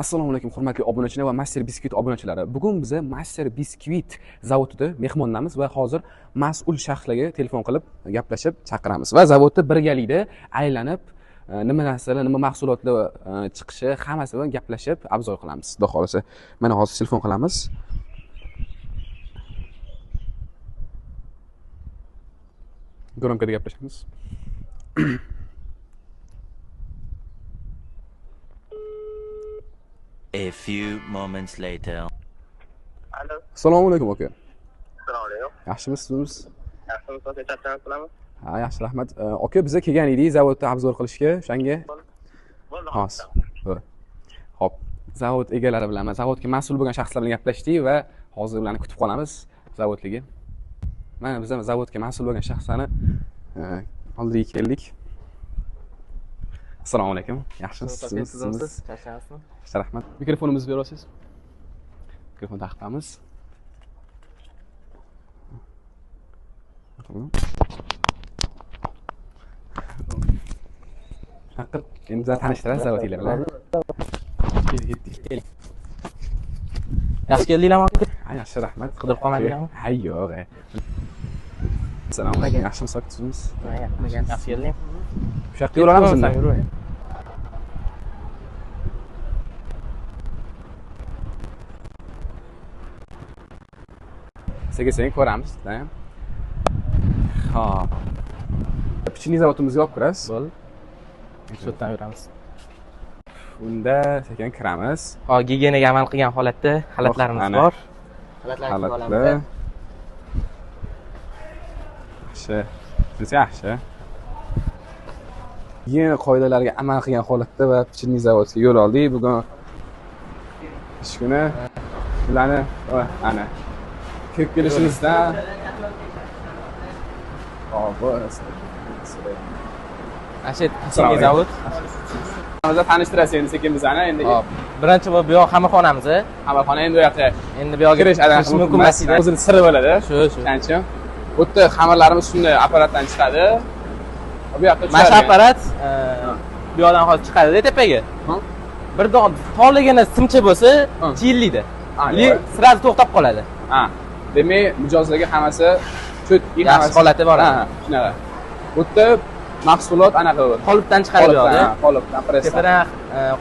Assalomu alaykum hurmatli obunachilar va Master Biscuit obunachilari. Bugun biz Master Biscuit zavodida mehmondamiz va hozir mas'ul shaxslarga telefon qilib gaplashib chaqiramiz va zavodda birgalikda aylanib nima narsalar, nima mahsulotlar chiqishi hammasi bilan gaplashib obzor qilamiz. Xudo xolasa. Mana hozir telefon qilamiz. G'oromkada gaplashamiz. A few moments later. Alo. Assalomu alaykum aka. Assalomu alaykum. Yaxshimisiz? Yaxshimisiz, aka, chatdan qilaman. Ha, yaxshi, rahmat. Aka, biz kelgan edik zavodda obzor qilishga, o'shanga. Bo'ldi. Hozir. Xo'p, zavod egalari bilan, zavodga mas'ul bo'lgan shaxslar bilan gaplashdik va hozir ularni kutib qolamiz zavodlarga. Mana biz ham zavodga mas'ul bo'lgan shaxslarni oldiga keldik. Assalomu alaykum. Yaxshimisiz? Charchaysizmi? Rahmat. Mikrofonimizni bera olasiz? Mikrofon taqib Chaqir, endi bizni tanishtirasiz zavodinglar bilan. Keling. Yaxshi keldinglarmi aka? Ha, yaxshi, rahmat. Qidirib qolmadinglarmi? Ha, yo'q. Assalomu alaykum. Yaxshimisiz? Yaxshi kelding. Bu yoqqa yo'l olamiz unda. Sekin ko'ramiz, da. Xo'p. Pichni zavodimizga olib kirasiz. Bo'l. Shu yerdan yuramiz. Unda sekin kiramiz. Hozir gigiyenaga amal qilgan holatda xalatlarimiz bor. Xalatlar. Yaxshi. Siz yaxshi. Gigiyena qoidalariga amal qilgan holatda va pichni zavodga yo'l oldik. Bugun ish kuni ularni ana ko'p kelishimizdan Ashit pichni zavod. Bizga tanishtirasiz endi sekin bizani endi. Hop. Birinchi bu yoq xamirxonamiz. Xamirxona endi bu yoqqa. Endi bu yoqqa kirish mumkin emas edi. O'zining siri bo'ladi. Shu. Tushunchim. Bu yerda xamirlarimiz shunday apparatdan chiqadi. Bu yoqqa tushadi. Mana shu apparat bu yoqdan hozir chiqadi tepaga. Bir tolligina simcha bo'lsa, chiyillaydi. Ili sirasi to'xtab qoladi. Ha. Demak, mijozlarga hammasi cho'tki, Yaxshi holati bor. Ha, shunaqa. Bu yerda mahsulot anaqa bo'ladi. Qolipdan chiqadi bu yoqda. Qolipdan press. Tepadan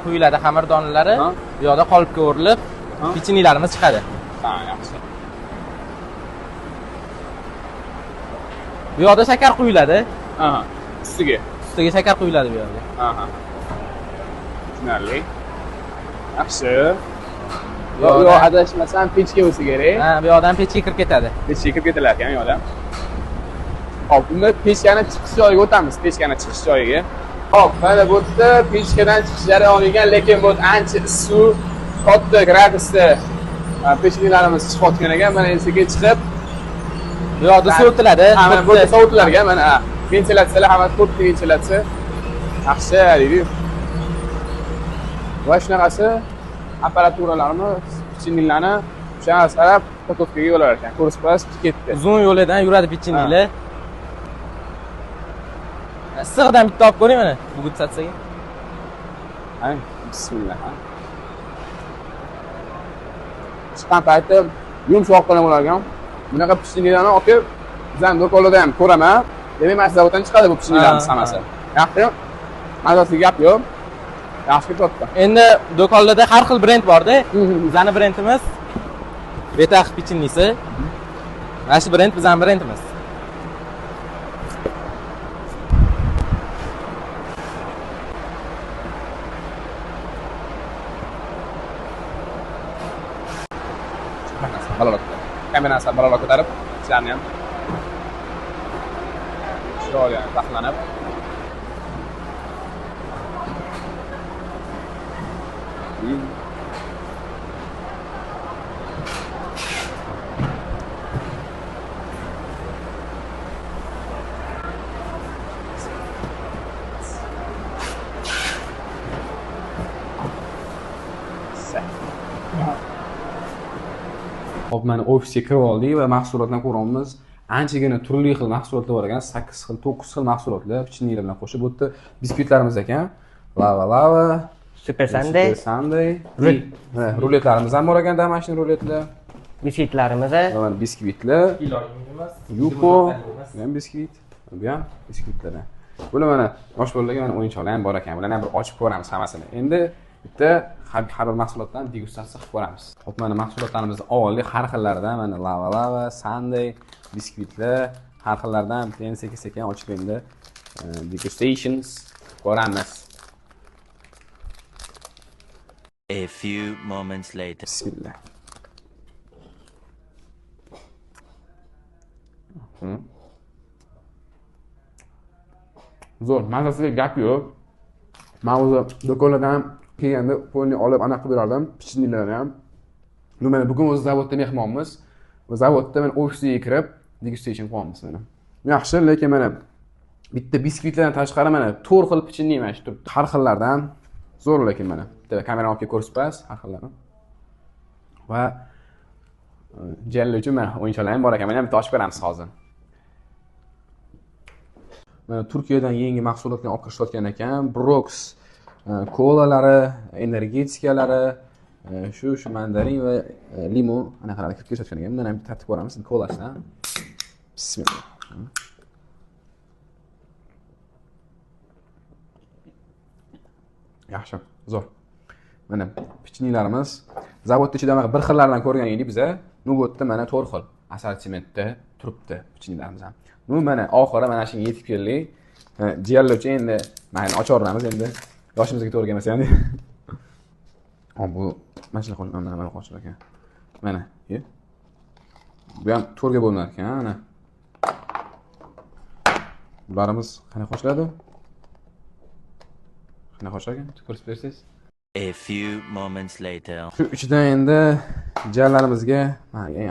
quyiladi xamir donalari. Bu yoqda qolipga o'rilib, pichnilarimiz chiqadi. Ha, yaxshi. Bu yoqda shakar quyiladi. Aha. Ustiga. Ustiga shakar quyiladi bu yoqda. Aha. Tushunarli. Yaxshi. Yo'q, adashmasam pechga bo'lsa kerak. Ha, bu yoqdan pechga kirib ketadi. Pechga kirib ketilar ekan yo'qda. Hop, unda pechkani chiqish joyiga o'tamiz, pechkani chiqish joyiga. Hop, mana bu yerda pechkadan chiqish jarayoni ekan, lekin bu ancha issiq, katta gradusda pechkalarimiz chiqayotgan ekan. Mana endi sekin chiqib, Bu yoqda sovutiladi. mana bu yerda sovutilar ekan, mana ventilyatsiyalar hammasi to'rtta ventilyatsiya. Yaxshi, deydi. Va shunaqasi apparaturalarini, pichnilarni o'sha sarab potovkaga yo'lar ekan. Ko'rsatmas ketdi. Uzun yo'ldan yuradi pichnilar. Issiqdan bitta olib ko'ring mana. Bugut satsaga. Ha, bismillah. Chiqqan payti yumshoq qilib bo'larkan. Bunaqa pichnilarni olib, bizning do'konlarda ham ko'raman. Demak, mana zavoddan chiqadi bu pichnilarimiz hammasi. Yaxshi. Mazasi gap yo'q. Yaxshi ketdi. Endi do'konlarda har xil brend bor-da. Bizning brendimiz Betax pichnisi. Mana shu brend bizning brendimiz. Kamerasi balandroq ko'tarib, ishlarni ham chiroyli taxlanib. Hop, mana ofisga kirib oldik va mahsulotlarni ko'ramiz. Anchagina turli xil mahsulotlar bor ekan, 8 xil, 9 xil mahsulotlar pichnilar bilan qo'shib. Bu yerda biskvitlarimiz ekan. Lava, Super Sunday, Super Sunday. Mana ruletlarimiz ham bor ekanda, mana shu ruletlar. biskvitlarimiz, Mana biskvitlar. Iloyimiz. Yupo, bu ham biskvit. Bu ham biskvitlar. Bular mana yosh bolalarga mana o'yinchoqlar ham bor ekan. Bularni ham bir ochib ko'ramiz hammasini. Endi bitta har bir mahsulotdan degustatsiya qilib ko'ramiz. Hop, mana mahsulotlarimizni oliy har xillaridan, mana lava, Sunday, biskvitlar, har xillaridan bitta sekin ochib endi degustations ko'ramiz. A few moments later. Bismillah. Zo'r, mazasiga gap yo'q. Men o'zi do'konlardan kelganda polni olib anaqa qilib berardim, pichnilarni ham. Mana bugun o'zi zavodda mehmonmiz. Va zavodda men ofisiga kirib degustation qilyapmiz mana. Yaxshi, lekin mana bitta biskvitlardan tashqari mana 4 xil pichni mana shu turibdi. Har xillardan zo'r, lekin mana bitta kamerani olib ko'rsatasiz har xillarni. Va jelli uchun mana o'yinchoqlar ham bor ekan. Mana ham bitta ochib ko'ramiz hozir. Mana Turkiyadan yangi mahsulotlar olib kirishayotgan ekan. Brox kolalari, energetikalari, shu mandarin va limon anaqalarga kirib ketayotgan ekan. Bundan ham tatib ko'ramiz kolasidan. Bismillah. Yaxshi, zo'r. Mana pichnilarimiz zavodda ichida mana bir xillardan ko'rgan edik biz. Bu yerda mana 4 xil assortimentda turibdi pichnilarimiz ham. Mana oxiri mana shunga yetib keldik. Jiyanlar uchun endi mayli ochaveramiz endi. Yoshimizga to'g'ri emas endi. Bu mana shunaqa qo'yib mana qo'shib ekan. Mana, bu ham to'rga bo'linar ekan, mana. Bularimiz qanday qo'shiladi? Qanday qo'shar ekan? Ko'rsatib bersangiz. A few moments later. Shu ichidan endi jiyanlarimizga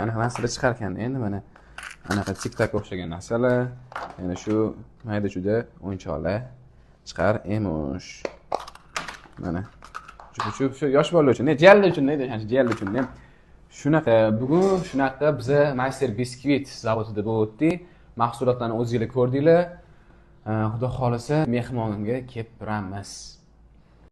aniq narsalar chiqar ekan endi mana anaqa tik-tak o'xshagan narsalar, yana shu mayda-chuda o'yinchoqlar chiqar emish. Mana shu yosh bolalar uchun, jiyanlar uchun deydi, jiyanlar uchun ham shunaqa bugun shunaqa biza Master Biscuit zavodida bo'ldik. Mahsulotlarni o'zingizlar ko'rdinglar. Xudo xolisa mehmonimga kelib turamiz.